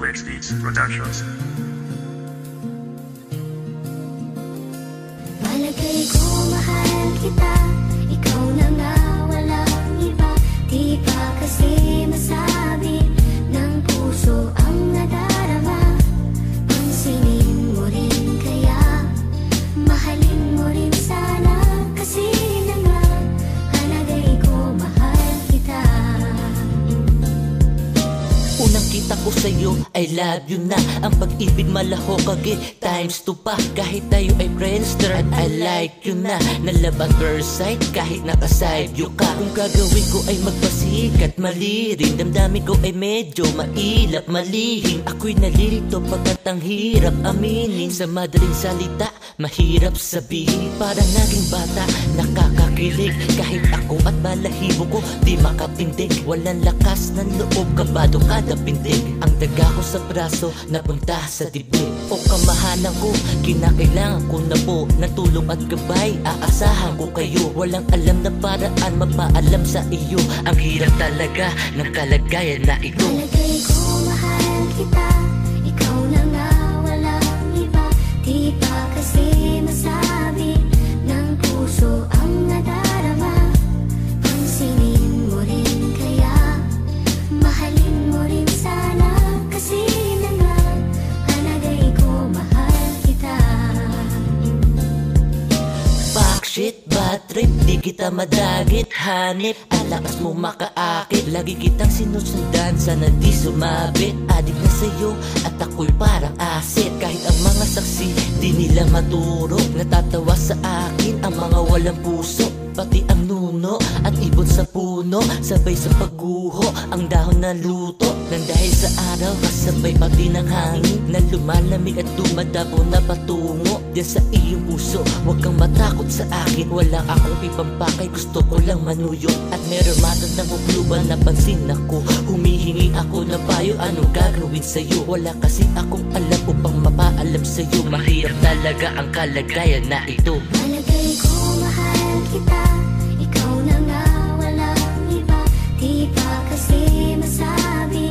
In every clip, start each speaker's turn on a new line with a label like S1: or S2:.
S1: Switch Beats Productions.
S2: Palagay ko mahal kita, ikaw na nga walang iba. Di pa kasi masabi ng puso ang nadarama. Pansinin mo rin kaya, mahalin mo rin sana. Kasi na nga, palagay ko mahal kita.
S3: Unang kita ko sa'yo, I love you na. Ang pag-ibig malaho kagi times 2 pa. Kahit tayo ay friendster at I like you na. Nalab at first sight kahit naka-side view ka. Kung gagawin ko ay magpasikat malirin, damdamin ko ay medyo mailap malihing. Ako'y nalilito pagkat ang hirap aminin. Sa madaling salita, mahirap sabihin. Parang naging bata, nakakakilig. Kahit ako at balahibo ko, di makatindig. Walang lakas ng loob, kabado kada pintig. Ang daga ko sa braso, napunta sa dibdib. O kamahalan ko, kinakailangan ko na po ng tulong at gabay, aasahan ko kayo. Walang alam na paraan mapaalam sa iyo. Ang hirap talaga ng kalagayan na ito.
S2: Palagay ko mahal kita, ikaw na nga walang iba. Di pa kasi masabi ng puso ang nadarama. Pansinin mo rin kaya, mahalin mo rin sana. Kasi na nga, palagay ko mahal kita.
S3: Backshit, bad trip, di kita madagit. Hanip, ang lakas mo makaakit. Lagi kitang sinusundan, sana di sumabit. Adik na sa'yo at ako'y parang asit. Kahit ang mga saksi, di nila maturo. Natatawa sa akin ang mga walang puso. Pati ang nuno at ibon sa puno, sabay sa pagguho ang dahon na luto. Nang dahil sa araw, kasabay pati ng hangin na lumalamig at dumadabo na patungo diyan sa iyong puso. Huwag kang matakot sa akin, wala akong ipampakay, gusto ko lang manuyo. At meron matandang ukluban, napansin ako. Humihingi ako ng payo, anong gagawin sa'yo? Wala kasi akong alam upang mapaalam sa'yo. Mahirap talaga ang kalagayan na ito.
S2: Palagay ko mahal kita, ikaw na nga walang iba. Di pa kasi masabi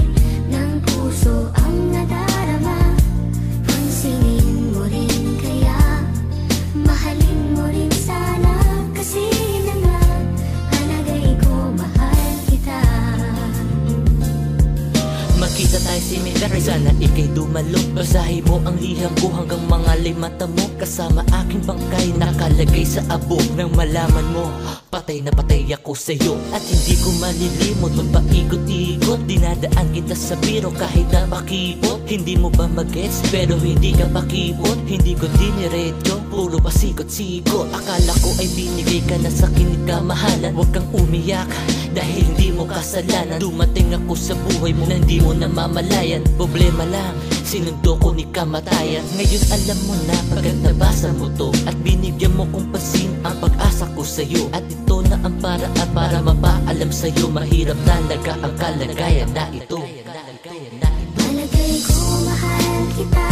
S2: ng puso ang nadarama. Pansinin mo rin kaya, mahalin mo rin sana. Kasi na nga, palagay ko mahal kita.
S3: Makita tayo si Mary, sana ikay dumalo. Basahin mo ang liham ko hanggang mga limata mo. Kasama aking bangkay nakalagay sa abog. Nang malaman mo, patay na patay ako sa'yo. At hindi ko malilimot, magpaikot-ikot. Dinadaan kita sa biro kahit napakipot. Hindi mo ba magets pero hindi ka pakipot. Hindi ko diniretso, puro pasikot-sikot. Akala ko ay binigay ka na sa akin kamahalan. Huwag kang umiyak dahil hindi mo kasalanan. Dumating ako sa buhay mo na hindi mo namamalayan. Problema lang, sinundo ko ni kamatayan. Ngayon alam mo na pagkat nabasa mo to, at binigyan mo kong pansin ang pag-asa ko sa'yo. At ito na ang paraan para mapaalam sa'yo. Mahirap talaga ang kalagayan na ito.
S2: Palagay ko mahal kita,